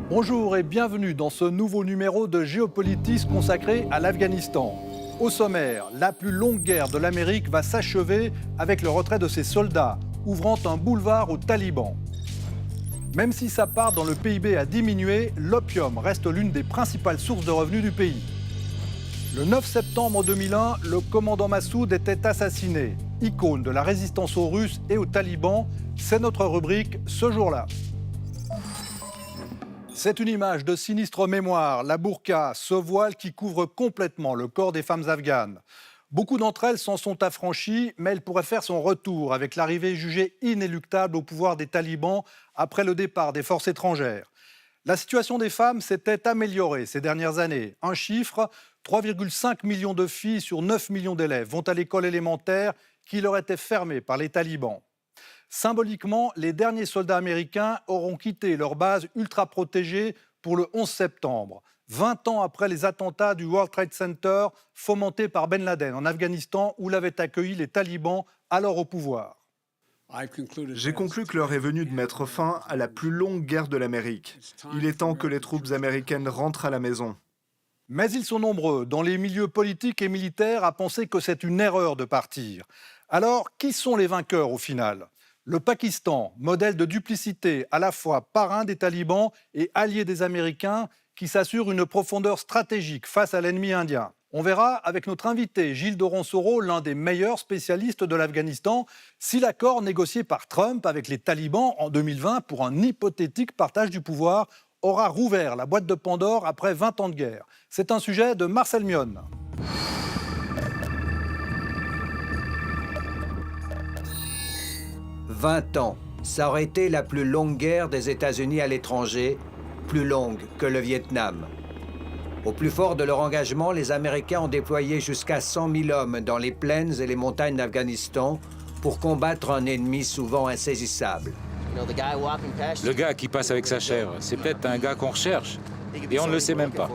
Bonjour et bienvenue dans ce nouveau numéro de Géopolitis consacré à l'Afghanistan. Au sommaire, la plus longue guerre de l'Amérique va s'achever avec le retrait de ses soldats, ouvrant un boulevard aux talibans. Même si sa part dans le PIB a diminué, l'opium reste l'une des principales sources de revenus du pays. Le 9 septembre 2001, le commandant Massoud était assassiné. Icône de la résistance aux Russes et aux talibans, c'est notre rubrique ce jour-là. C'est une image de sinistre mémoire, la burqa, ce voile qui couvre complètement le corps des femmes afghanes. Beaucoup d'entre elles s'en sont affranchies, mais elle pourrait faire son retour avec l'arrivée jugée inéluctable au pouvoir des talibans après le départ des forces étrangères. La situation des femmes s'était améliorée ces dernières années. Un chiffre, 3,5 millions de filles sur 9 millions d'élèves vont à l'école élémentaire qui leur était fermée par les talibans. Symboliquement, les derniers soldats américains auront quitté leur base ultra protégée pour le 11 septembre, 20 ans après les attentats du World Trade Center fomentés par Ben Laden en Afghanistan où l'avaient accueilli les talibans alors au pouvoir. J'ai conclu que l'heure est venue de mettre fin à la plus longue guerre de l'Amérique. Il est temps que les troupes américaines rentrent à la maison. Mais ils sont nombreux, dans les milieux politiques et militaires, à penser que c'est une erreur de partir. Alors, qui sont les vainqueurs au final ? Le Pakistan, modèle de duplicité, à la fois parrain des talibans et allié des Américains, qui s'assure une profondeur stratégique face à l'ennemi indien. On verra avec notre invité Gilles Doron-Soro, l'un des meilleurs spécialistes de l'Afghanistan, si l'accord négocié par Trump avec les talibans en 2020 pour un hypothétique partage du pouvoir aura rouvert la boîte de Pandore après 20 ans de guerre. C'est un sujet de Marcel Mione. « 20 ans, ça aurait été la plus longue guerre des États-Unis à l'étranger, plus longue que le Vietnam. Au plus fort de leur engagement, les Américains ont déployé jusqu'à 100 000 hommes dans les plaines et les montagnes d'Afghanistan pour combattre un ennemi souvent insaisissable. Le gars qui passe avec sa chèvre, c'est peut-être un gars qu'on recherche, et on ne le sait même pas.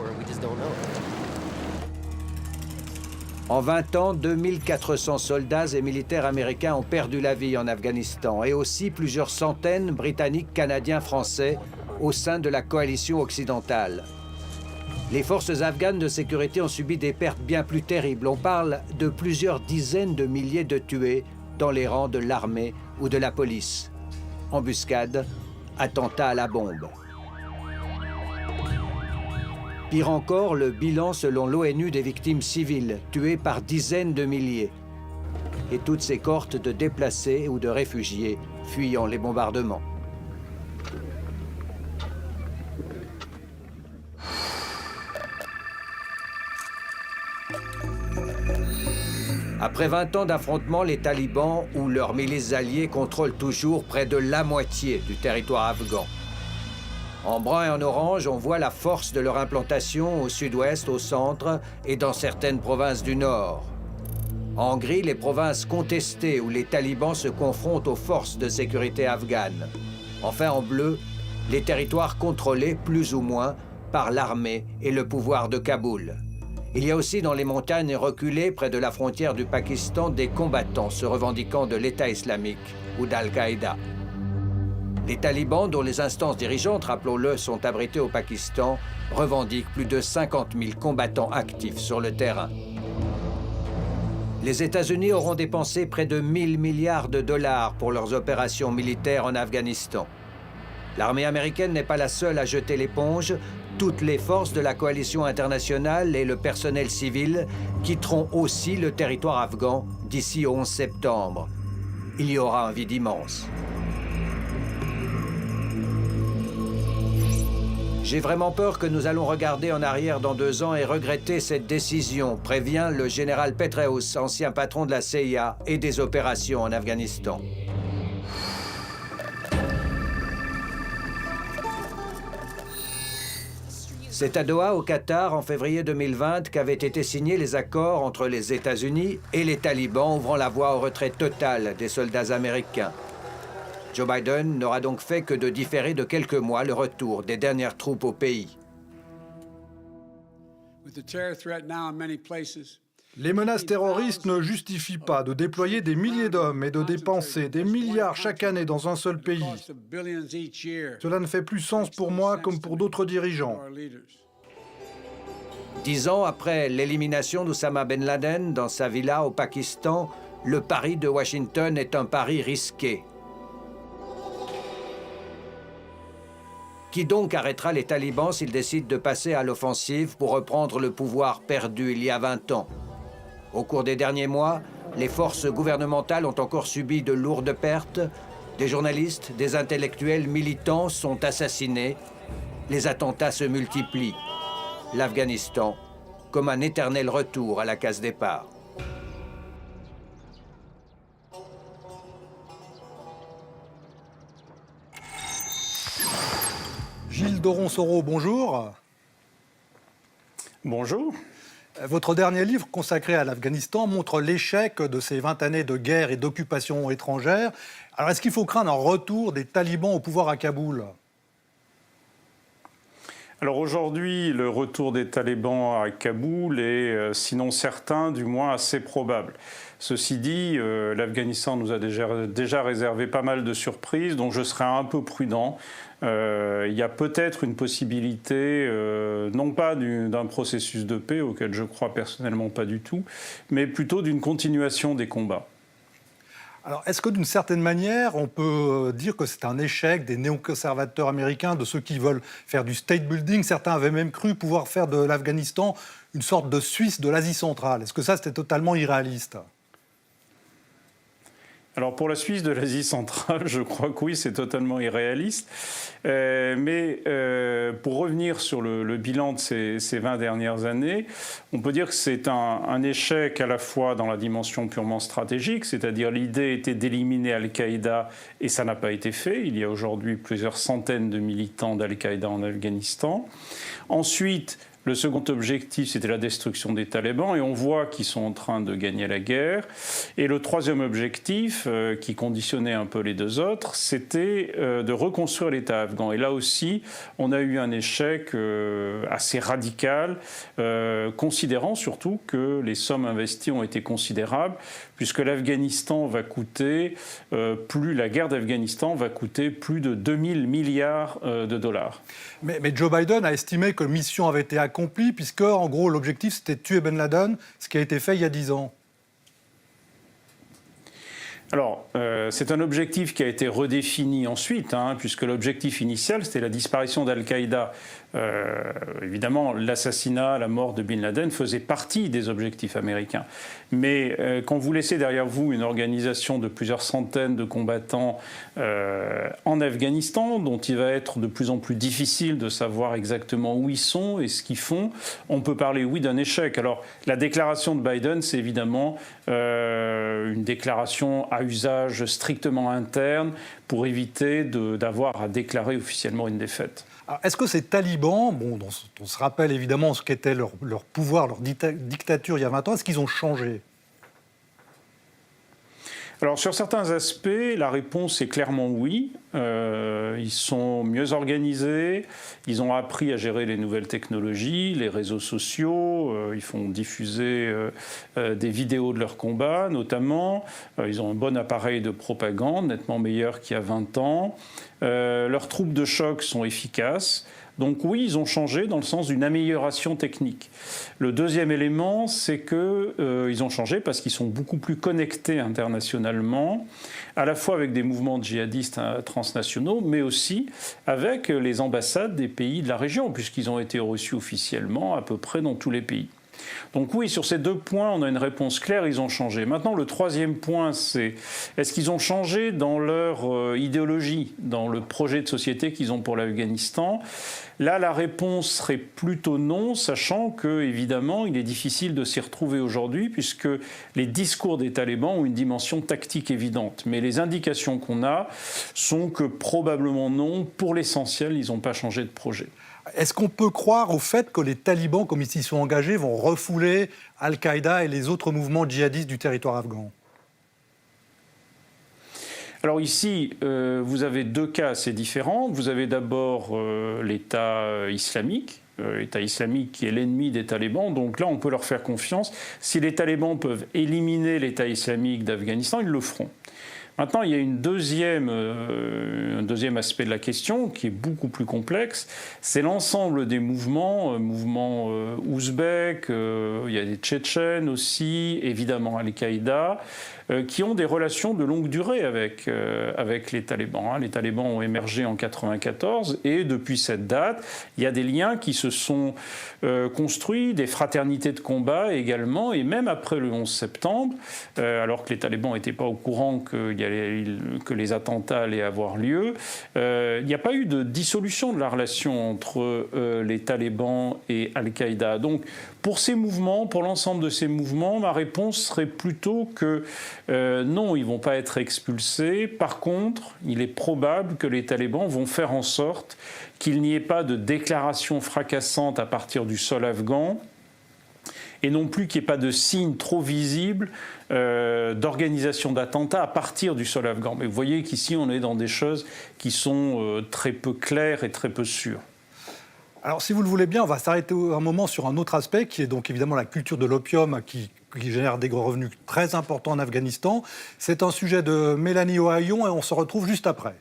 En 20 ans, 2400 soldats et militaires américains ont perdu la vie en Afghanistan et aussi plusieurs centaines britanniques, canadiens, français au sein de la coalition occidentale. Les forces afghanes de sécurité ont subi des pertes bien plus terribles. On parle de plusieurs dizaines de milliers de tués dans les rangs de l'armée ou de la police. Embuscades, attentats à la bombe. Pire encore, le bilan selon l'ONU des victimes civiles, tuées par dizaines de milliers. Et toutes ces cohortes de déplacés ou de réfugiés fuyant les bombardements. Après 20 ans d'affrontements, les talibans ou leurs milices alliées contrôlent toujours près de la moitié du territoire afghan. En brun et en orange, on voit la force de leur implantation au sud-ouest, au centre et dans certaines provinces du nord. En gris, les provinces contestées où les talibans se confrontent aux forces de sécurité afghanes. Enfin, en bleu, les territoires contrôlés plus ou moins par l'armée et le pouvoir de Kaboul. Il y a aussi dans les montagnes reculées près de la frontière du Pakistan des combattants se revendiquant de l'État islamique ou d'Al-Qaïda. Les talibans, dont les instances dirigeantes, rappelons-le, sont abritées au Pakistan, revendiquent plus de 50 000 combattants actifs sur le terrain. Les États-Unis auront dépensé près de 1 000 milliards de dollars pour leurs opérations militaires en Afghanistan. L'armée américaine n'est pas la seule à jeter l'éponge. Toutes les forces de la coalition internationale et le personnel civil quitteront aussi le territoire afghan d'ici au 11 septembre. Il y aura un vide immense. J'ai vraiment peur que nous allons regarder en arrière dans 2 ans et regretter cette décision, prévient le général Petraeus, ancien patron de la CIA et des opérations en Afghanistan. C'est à Doha, au Qatar, en février 2020, qu'avaient été signés les accords entre les États-Unis et les talibans, ouvrant la voie au retrait total des soldats américains. Joe Biden n'aura donc fait que de différer de quelques mois le retour des dernières troupes au pays. Les menaces terroristes ne justifient pas de déployer des milliers d'hommes et de dépenser des milliards chaque année dans un seul pays. Cela ne fait plus sens pour moi comme pour d'autres dirigeants. 10 ans après l'élimination d'Oussama Ben Laden dans sa villa au Pakistan, le pari de Washington est un pari risqué. Qui donc arrêtera les talibans s'ils décident de passer à l'offensive pour reprendre le pouvoir perdu il y a 20 ans? Au cours des derniers mois, les forces gouvernementales ont encore subi de lourdes pertes. Des journalistes, des intellectuels militants sont assassinés. Les attentats se multiplient. L'Afghanistan comme un éternel retour à la case départ. Gilles Doron-Soro, bonjour. Bonjour. Votre dernier livre consacré à l'Afghanistan montre l'échec de ces 20 années de guerre et d'occupation étrangère. Alors est-ce qu'il faut craindre un retour des talibans au pouvoir à Kaboul ? Alors aujourd'hui, le retour des talibans à Kaboul est, sinon certain, du moins assez probable. Ceci dit, l'Afghanistan nous a déjà réservé pas mal de surprises, donc je serai un peu prudent. Il y a peut-être une possibilité, non pas d'un processus de paix, auquel je crois personnellement pas du tout, mais plutôt d'une continuation des combats. Alors, est-ce que d'une certaine manière, on peut dire que c'est un échec des néoconservateurs américains, de ceux qui veulent faire du state building? Certains avaient même cru pouvoir faire de l'Afghanistan une sorte de Suisse de l'Asie centrale. Est-ce que ça, c'était totalement irréaliste? Alors pour la Suisse de l'Asie centrale, je crois que oui, c'est totalement irréaliste. Mais pour revenir sur le bilan de ces 20 dernières années, on peut dire que c'est un échec à la fois dans la dimension purement stratégique, c'est-à-dire l'idée était d'éliminer Al-Qaïda et ça n'a pas été fait. Il y a aujourd'hui plusieurs centaines de militants d'Al-Qaïda en Afghanistan. Ensuite, le second objectif, c'était la destruction des talibans, et on voit qu'ils sont en train de gagner la guerre. Et le troisième objectif, qui conditionnait un peu les deux autres, c'était de reconstruire l'État afghan. Et là aussi, on a eu un échec assez radical, considérant surtout que les sommes investies ont été considérables, puisque l'Afghanistan va coûter, la guerre d'Afghanistan va coûter plus de 2000 milliards de dollars. Mais Joe Biden a estimé que la mission avait été accomplie, puisque, en gros, l'objectif, c'était de tuer Ben Laden, ce qui a été fait il y a 10 ans. Alors, c'est un objectif qui a été redéfini ensuite, puisque l'objectif initial, c'était la disparition d'Al-Qaïda. Évidemment, l'assassinat, la mort de Bin Laden faisait partie des objectifs américains. Mais quand vous laissez derrière vous une organisation de plusieurs centaines de combattants en Afghanistan, dont il va être de plus en plus difficile de savoir exactement où ils sont et ce qu'ils font, on peut parler, oui, d'un échec. Alors, la déclaration de Biden, c'est évidemment une déclaration à usage strictement interne pour éviter d'avoir à déclarer officiellement une défaite. Est-ce que ces talibans, dont on se rappelle évidemment ce qu'était leur pouvoir, leur dictature il y a 20 ans, est-ce qu'ils ont changé ? Alors sur certains aspects, la réponse est clairement oui. Ils sont mieux organisés, ils ont appris à gérer les nouvelles technologies, les réseaux sociaux, ils font diffuser des vidéos de leurs combats notamment. Ils ont un bon appareil de propagande, nettement meilleur qu'il y a 20 ans. Leurs troupes de choc sont efficaces. Donc oui, ils ont changé dans le sens d'une amélioration technique. Le deuxième élément, c'est qu'ils ont changé parce qu'ils sont beaucoup plus connectés internationalement, à la fois avec des mouvements djihadistes transnationaux, mais aussi avec les ambassades des pays de la région, puisqu'ils ont été reçus officiellement à peu près dans tous les pays. Donc oui, sur ces deux points, on a une réponse claire, ils ont changé. Maintenant, le troisième point, c'est est-ce qu'ils ont changé dans leur idéologie, dans le projet de société qu'ils ont pour l'Afghanistan ? Là, la réponse serait plutôt non, sachant que, évidemment, il est difficile de s'y retrouver aujourd'hui, puisque les discours des talibans ont une dimension tactique évidente. Mais les indications qu'on a sont que probablement non, pour l'essentiel, ils n'ont pas changé de projet. Est-ce qu'on peut croire au fait que les talibans, comme ils s'y sont engagés, vont refouler Al-Qaïda et les autres mouvements djihadistes du territoire afghan ? Alors ici, vous avez deux cas assez différents. Vous avez d'abord l'État islamique. L'État islamique qui est l'ennemi des talibans. Donc là, on peut leur faire confiance. Si les talibans peuvent éliminer l'État islamique d'Afghanistan, ils le feront. Maintenant, il y a un deuxième aspect de la question qui est beaucoup plus complexe. C'est l'ensemble des mouvements ouzbeks, il y a des Tchétchènes aussi, évidemment Al-Qaïda, qui ont des relations de longue durée avec les talibans. Les talibans ont émergé en 1994 et depuis cette date, il y a des liens qui se sont construits, des fraternités de combat également, et même après le 11 septembre, alors que les talibans n'étaient pas au courant que les attentats allaient avoir lieu, il n'y a pas eu de dissolution de la relation entre les talibans et Al-Qaïda. Donc, pour ces mouvements, pour l'ensemble de ces mouvements, ma réponse serait plutôt que non, ils ne vont pas être expulsés. Par contre, il est probable que les talibans vont faire en sorte qu'il n'y ait pas de déclaration fracassante à partir du sol afghan et non plus qu'il n'y ait pas de signes trop visibles d'organisation d'attentats à partir du sol afghan. Mais vous voyez qu'ici, on est dans des choses qui sont très peu claires et très peu sûres. Alors, si vous le voulez bien, on va s'arrêter un moment sur un autre aspect, qui est donc évidemment la culture de l'opium, qui génère des gros revenus très importants en Afghanistan. C'est un sujet de Mélanie Ohayon et on se retrouve juste après.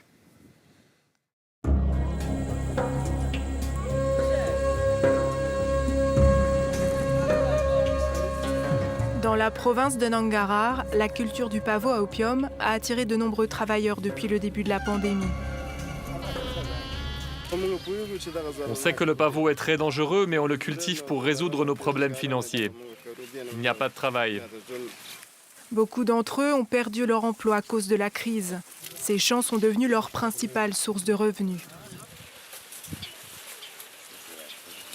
Dans la province de Nangarhar, la culture du pavot à opium a attiré de nombreux travailleurs depuis le début de la pandémie. On sait que le pavot est très dangereux, mais on le cultive pour résoudre nos problèmes financiers. Il n'y a pas de travail. Beaucoup d'entre eux ont perdu leur emploi à cause de la crise. Ces champs sont devenus leur principale source de revenus.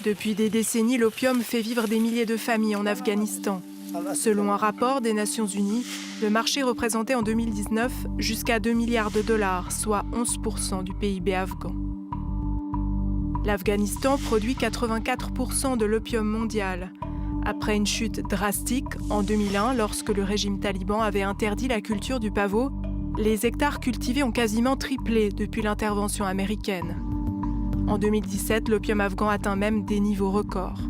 Depuis des décennies, l'opium fait vivre des milliers de familles en Afghanistan. Selon un rapport des Nations Unies, le marché représentait en 2019 jusqu'à 2 milliards de dollars, soit 11% du PIB afghan. L'Afghanistan produit 84% de l'opium mondial. Après une chute drastique en 2001, lorsque le régime taliban avait interdit la culture du pavot, les hectares cultivés ont quasiment triplé depuis l'intervention américaine. En 2017, l'opium afghan atteint même des niveaux records.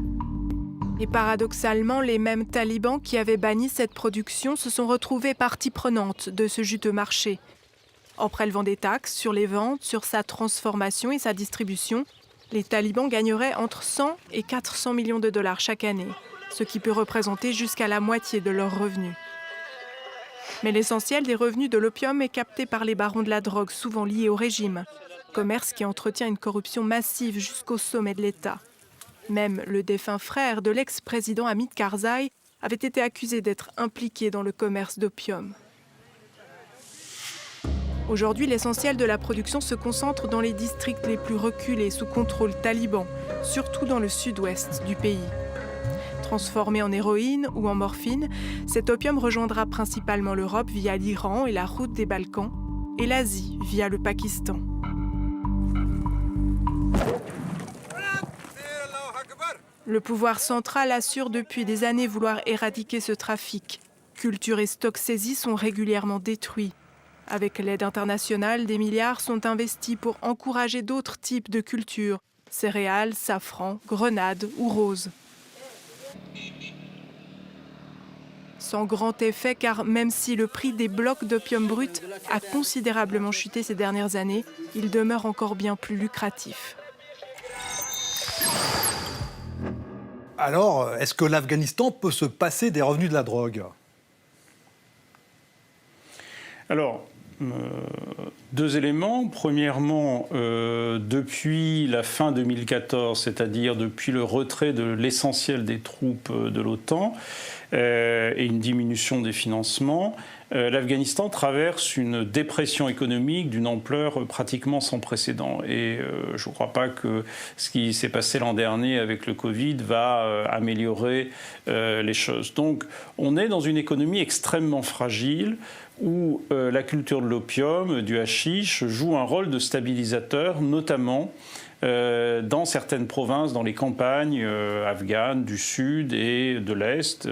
Et paradoxalement, les mêmes talibans qui avaient banni cette production se sont retrouvés partie prenante de ce juteux marché. En prélevant des taxes sur les ventes, sur sa transformation et sa distribution, les talibans gagneraient entre 100 et 400 millions de dollars chaque année, ce qui peut représenter jusqu'à la moitié de leurs revenus. Mais l'essentiel des revenus de l'opium est capté par les barons de la drogue, souvent liés au régime, commerce qui entretient une corruption massive jusqu'au sommet de l'État. Même le défunt frère de l'ex-président Hamid Karzai avait été accusé d'être impliqué dans le commerce d'opium. Aujourd'hui, l'essentiel de la production se concentre dans les districts les plus reculés sous contrôle taliban, surtout dans le sud-ouest du pays. Transformé en héroïne ou en morphine, cet opium rejoindra principalement l'Europe via l'Iran et la route des Balkans, et l'Asie via le Pakistan. Le pouvoir central assure depuis des années vouloir éradiquer ce trafic. Culture et stocks saisis sont régulièrement détruits. Avec l'aide internationale, des milliards sont investis pour encourager d'autres types de cultures, céréales, safran, grenades ou roses. Sans grand effet, car même si le prix des blocs d'opium brut a considérablement chuté ces dernières années, il demeure encore bien plus lucratif. Alors, est-ce que l'Afghanistan peut se passer des revenus de la drogue ? Alors, deux éléments. Premièrement, depuis la fin 2014, c'est-à-dire depuis le retrait de l'essentiel des troupes de l'OTAN et une diminution des financements, l'Afghanistan traverse une dépression économique d'une ampleur pratiquement sans précédent. Et je ne crois pas que ce qui s'est passé l'an dernier avec le Covid va améliorer les choses. Donc, on est dans une économie extrêmement fragile où la culture de l'opium, du hashish, joue un rôle de stabilisateur, notamment dans certaines provinces, dans les campagnes afghanes du sud et de l'est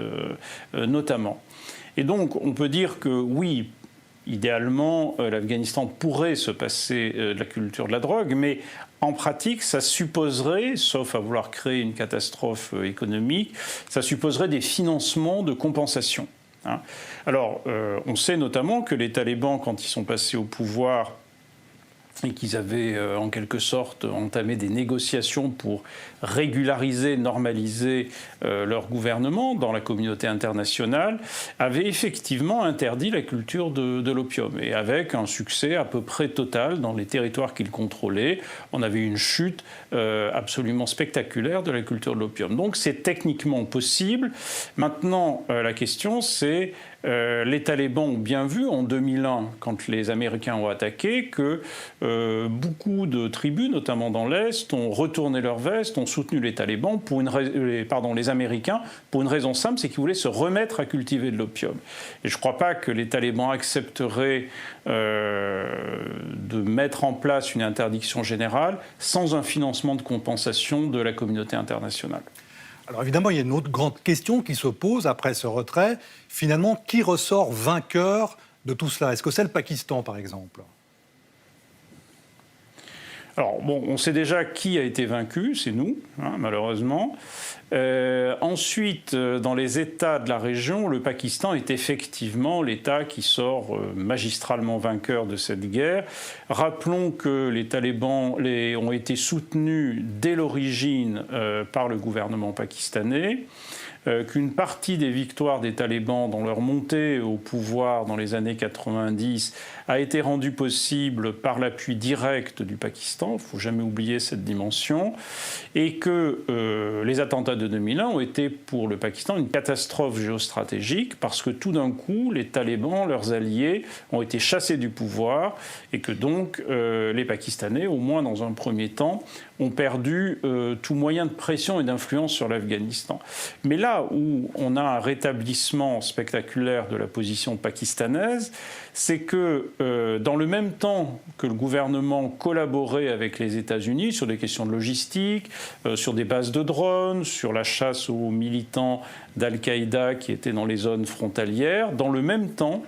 notamment. Et donc on peut dire que oui, idéalement, l'Afghanistan pourrait se passer de la culture de la drogue, mais en pratique, ça supposerait, sauf à vouloir créer une catastrophe économique, ça supposerait des financements de compensation. Alors, on sait notamment que les talibans, quand ils sont passés au pouvoir et qu'ils avaient en quelque sorte entamé des négociations pour régulariser, normaliser leur gouvernement dans la communauté internationale, avaient effectivement interdit la culture de l'opium, et avec un succès à peu près total dans les territoires qu'ils contrôlaient. On avait une chute absolument spectaculaire de la culture de l'opium. Donc c'est techniquement possible. Maintenant, la question c'est... les talibans ont bien vu en 2001, quand les Américains ont attaqué, que beaucoup de tribus, notamment dans l'Est, ont retourné leur veste, ont soutenu les talibans, les Américains, pour une raison simple, c'est qu'ils voulaient se remettre à cultiver de l'opium. Et je ne crois pas que les talibans accepteraient de mettre en place une interdiction générale sans un financement de compensation de la communauté internationale. Alors évidemment, il y a une autre grande question qui se pose après ce retrait. Finalement, qui ressort vainqueur de tout cela? Est-ce que c'est le Pakistan, par exemple? Alors, bon, on sait déjà qui a été vaincu, c'est nous, malheureusement. Ensuite, dans les États de la région, le Pakistan est effectivement l'État qui sort magistralement vainqueur de cette guerre. Rappelons que les talibans ont été soutenus dès l'origine par le gouvernement pakistanais, qu'une partie des victoires des talibans dans leur montée au pouvoir dans les années 90 a été rendue possible par l'appui direct du Pakistan, il ne faut jamais oublier cette dimension, et que les attentats de 2001 ont été pour le Pakistan une catastrophe géostratégique parce que tout d'un coup, les talibans, leurs alliés, ont été chassés du pouvoir et que donc les Pakistanais, au moins dans un premier temps, ont perdu tout moyen de pression et d'influence sur l'Afghanistan. Mais là où on a un rétablissement spectaculaire de la position pakistanaise, c'est que dans le même temps que le gouvernement collaborait avec les États-Unis sur des questions de logistique, sur des bases de drones, sur la chasse aux militants d'Al-Qaïda qui étaient dans les zones frontalières, dans le même temps,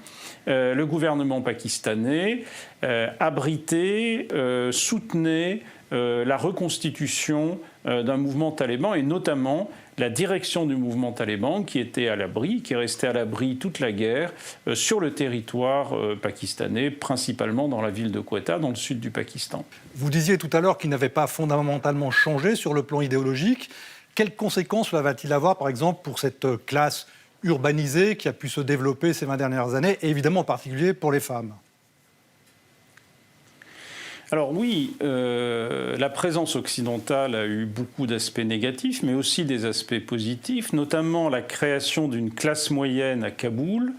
le gouvernement pakistanais abritait, soutenait la reconstitution d'un mouvement taliban et notamment la direction du mouvement taliban qui était à l'abri, qui est resté à l'abri toute la guerre sur le territoire pakistanais, principalement dans la ville de Quetta, dans le sud du Pakistan. Vous disiez tout à l'heure qu'il n'avait pas fondamentalement changé sur le plan idéologique. Quelles conséquences cela va-t-il avoir, par exemple, pour cette classe urbanisée qui a pu se développer ces 20 dernières années, et évidemment en particulier pour les femmes? Alors oui, la présence occidentale a eu beaucoup d'aspects négatifs, mais aussi des aspects positifs, notamment la création d'une classe moyenne à Kaboul,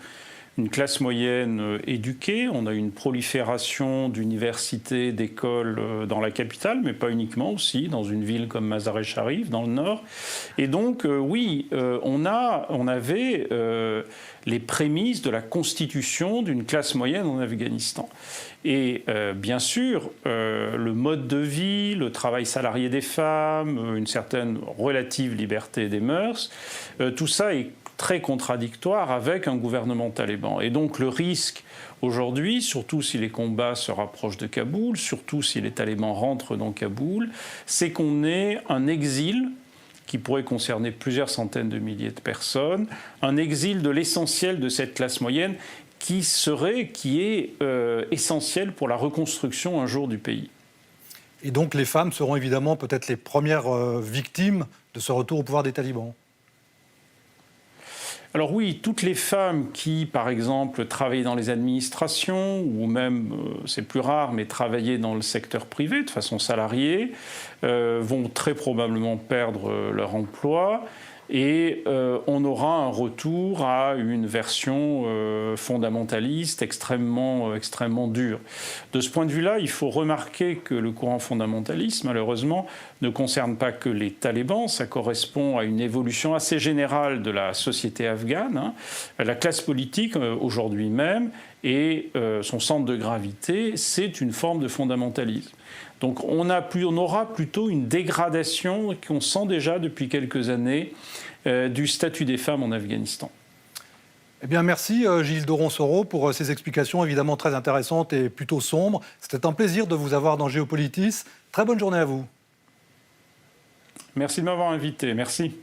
une classe moyenne éduquée. On a une prolifération d'universités, d'écoles dans la capitale, mais pas uniquement, aussi dans une ville comme Mazar-e-Sharif, dans le nord. Et donc, oui, on avait les prémices de la constitution d'une classe moyenne en Afghanistan. Et bien sûr, le mode de vie, le travail salarié des femmes, une certaine relative liberté des mœurs, tout ça est très contradictoire avec un gouvernement taliban. Et donc le risque aujourd'hui, surtout si les combats se rapprochent de Kaboul, surtout si les talibans rentrent dans Kaboul, c'est qu'on ait un exil qui pourrait concerner plusieurs centaines de milliers de personnes, un exil de l'essentiel de cette classe moyenne qui est essentiel pour la reconstruction un jour du pays. Et donc les femmes seront évidemment peut-être les premières victimes de ce retour au pouvoir des talibans. Alors oui, toutes les femmes qui, par exemple, travaillaient dans les administrations, ou même, c'est plus rare, mais travaillaient dans le secteur privé de façon salariée, vont très probablement perdre leur emploi. Et on aura un retour à une version fondamentaliste extrêmement dure. De ce point de vue-là, il faut remarquer que le courant fondamentaliste, malheureusement, ne concerne pas que les talibans, ça correspond à une évolution assez générale de la société afghane. La classe politique, aujourd'hui même, et son centre de gravité, c'est une forme de fondamentalisme. Donc on aura plutôt une dégradation qu'on sent déjà depuis quelques années du statut des femmes en Afghanistan. Eh bien, merci Gilles de Ronsoro pour ces explications évidemment très intéressantes et plutôt sombres. C'était un plaisir de vous avoir dans Géopolitis. Très bonne journée à vous. Merci de m'avoir invité. Merci.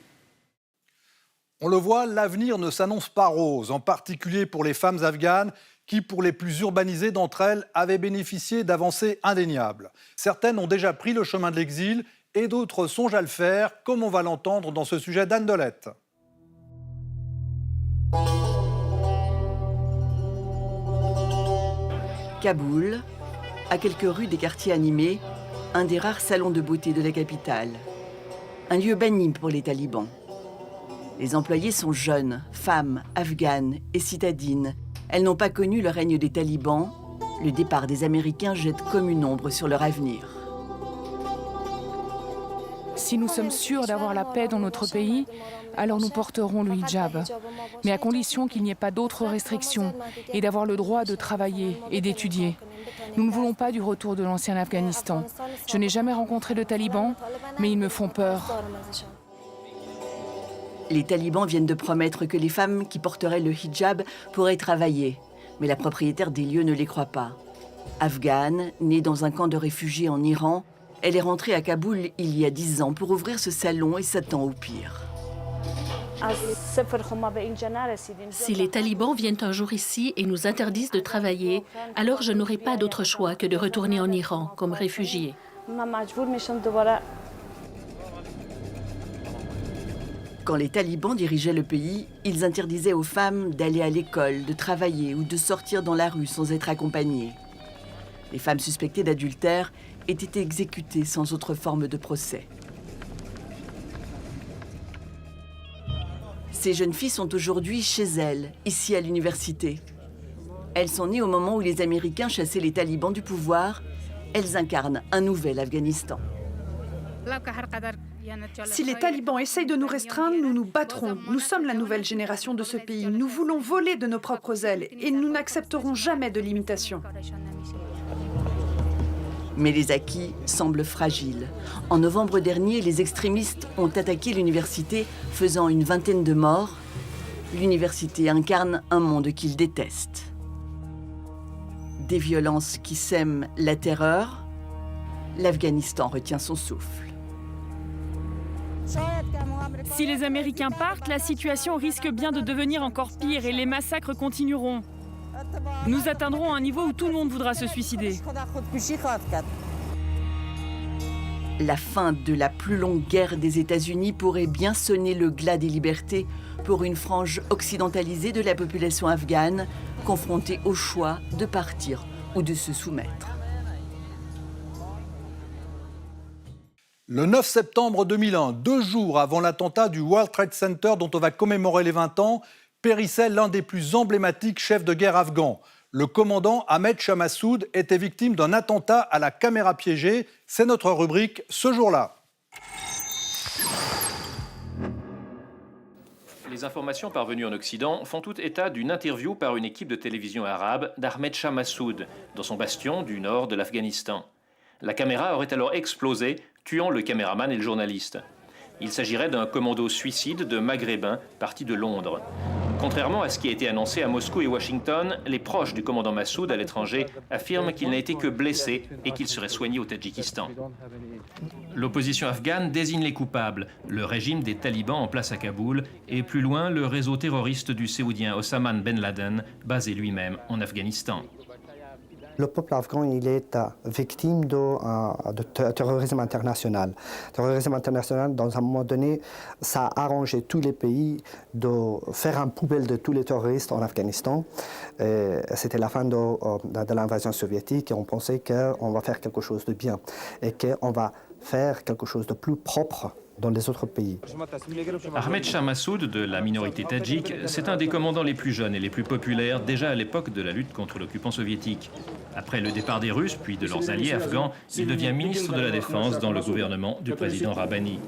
On le voit, l'avenir ne s'annonce pas rose, en particulier pour les femmes afghanes qui, pour les plus urbanisées d'entre elles, avaient bénéficié d'avancées indéniables. Certaines ont déjà pris le chemin de l'exil et d'autres songent à le faire, comme on va l'entendre dans ce sujet d'Anne Delette. Kaboul, à quelques rues des quartiers animés, un des rares salons de beauté de la capitale. Un lieu banni pour les talibans. Les employés sont jeunes, femmes, afghanes et citadines. Elles n'ont pas connu le règne des talibans. Le départ des Américains jette comme une ombre sur leur avenir. Si nous sommes sûrs d'avoir la paix dans notre pays, alors nous porterons le hijab, mais à condition qu'il n'y ait pas d'autres restrictions et d'avoir le droit de travailler et d'étudier. Nous ne voulons pas du retour de l'ancien Afghanistan. Je n'ai jamais rencontré de talibans, mais ils me font peur. Les talibans viennent de promettre que les femmes qui porteraient le hijab pourraient travailler, mais la propriétaire des lieux ne les croit pas. Afghane, née dans un camp de réfugiés en Iran, elle est rentrée à Kaboul il y a 10 ans pour ouvrir ce salon et s'attend au pire. Si les talibans viennent un jour ici et nous interdisent de travailler, alors je n'aurai pas d'autre choix que de retourner en Iran comme réfugiée. Quand les talibans dirigeaient le pays, ils interdisaient aux femmes d'aller à l'école, de travailler ou de sortir dans la rue sans être accompagnées. Les femmes suspectées d'adultère étaient exécutées sans autre forme de procès. Ces jeunes filles sont aujourd'hui chez elles, ici à l'université. Elles sont nées au moment où les Américains chassaient les talibans du pouvoir. Elles incarnent un nouvel Afghanistan. Si les talibans essayent de nous restreindre, nous nous battrons. Nous sommes la nouvelle génération de ce pays. Nous voulons voler de nos propres ailes et nous n'accepterons jamais de limitation. Mais les acquis semblent fragiles. En novembre dernier, les extrémistes ont attaqué l'université, faisant une vingtaine de morts. L'université incarne un monde qu'ils détestent. Des violences qui sèment la terreur. L'Afghanistan retient son souffle. Si les Américains partent, la situation risque bien de devenir encore pire et les massacres continueront. Nous atteindrons un niveau où tout le monde voudra se suicider. La fin de la plus longue guerre des États-Unis pourrait bien sonner le glas des libertés pour une frange occidentalisée de la population afghane, confrontée au choix de partir ou de se soumettre. Le 9 septembre 2001, 2 jours avant l'attentat du World Trade Center dont on va commémorer les 20 ans, périssait l'un des plus emblématiques chefs de guerre afghans. Le commandant Ahmed Shah Massoud était victime d'un attentat à la caméra piégée. C'est notre rubrique ce jour-là. Les informations parvenues en Occident font tout état d'une interview par une équipe de télévision arabe d'Ahmed Shah Massoud dans son bastion du nord de l'Afghanistan. La caméra aurait alors explosé, tuant le caméraman et le journaliste. Il s'agirait d'un commando suicide de Maghrébins parti de Londres. Contrairement à ce qui a été annoncé à Moscou et Washington, les proches du commandant Massoud à l'étranger affirment qu'il n'a été que blessé et qu'il serait soigné au Tadjikistan. L'opposition afghane désigne les coupables, le régime des talibans en place à Kaboul et plus loin le réseau terroriste du Saoudien Osama Ben Laden, basé lui-même en Afghanistan. Le peuple afghan il est victime de terrorisme international. Le terrorisme international, dans un moment donné, ça a arrangé tous les pays de faire un poubelle de tous les terroristes en Afghanistan. C'était la fin de l'invasion soviétique et on pensait qu'on va faire quelque chose de bien et qu'on va faire quelque chose de plus propre dans les autres pays. Ahmed Shah Massoud, de la minorité tadjik, c'est un des commandants les plus jeunes et les plus populaires déjà à l'époque de la lutte contre l'occupant soviétique. Après le départ des Russes, puis de leurs alliés afghans, il devient ministre de la Défense dans le gouvernement du président Rabbani.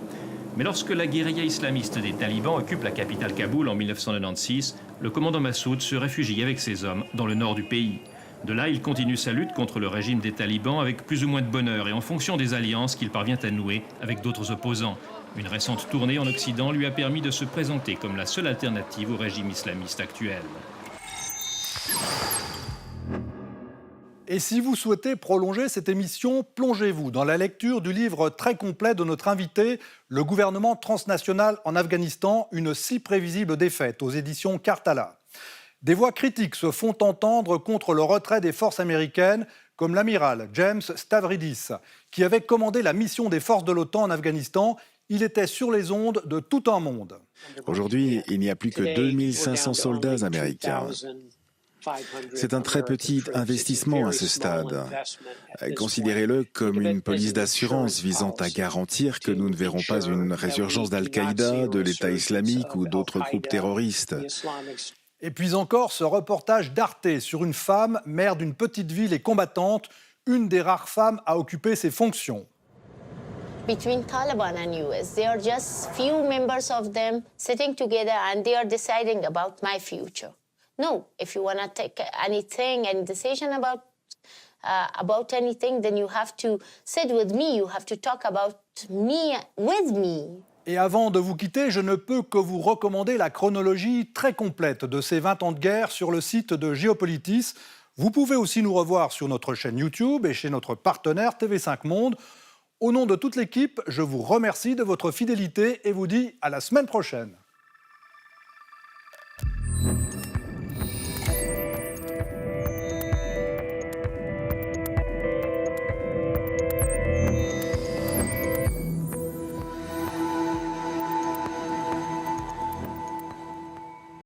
Mais lorsque la guérilla islamiste des talibans occupe la capitale Kaboul en 1996, le commandant Massoud se réfugie avec ses hommes dans le nord du pays. De là, il continue sa lutte contre le régime des talibans avec plus ou moins de bonheur et en fonction des alliances qu'il parvient à nouer avec d'autres opposants. Une récente tournée en Occident lui a permis de se présenter comme la seule alternative au régime islamiste actuel. Et si vous souhaitez prolonger cette émission, plongez-vous dans la lecture du livre très complet de notre invité, Le gouvernement transnational en Afghanistan, une si prévisible défaite, aux éditions Karthala. Des voix critiques se font entendre contre le retrait des forces américaines, comme l'amiral James Stavridis, qui avait commandé la mission des forces de l'OTAN en Afghanistan. Il était sur les ondes de tout un monde. Aujourd'hui, il n'y a plus que 2500 soldats américains. C'est un très petit investissement à ce stade. Considérez-le comme une police d'assurance visant à garantir que nous ne verrons pas une résurgence d'Al-Qaïda, de l'État islamique ou d'autres groupes terroristes. Et puis encore ce reportage d'Arte sur une femme, maire d'une petite ville et combattante, une des rares femmes à occuper ces fonctions. Between Taliban and US, there are just few members of them sitting together and they are deciding about my future. No, if you want to take anything, any decision about anything, then you have to sit with me, you have to talk about me with me. Et avant de vous quitter, je ne peux que vous recommander la chronologie très complète de ces 20 ans de guerre sur le site de Géopolitis. Vous pouvez aussi nous revoir sur notre chaîne YouTube et chez notre partenaire TV5 Monde. Au nom de toute l'équipe, je vous remercie de votre fidélité et vous dis à la semaine prochaine.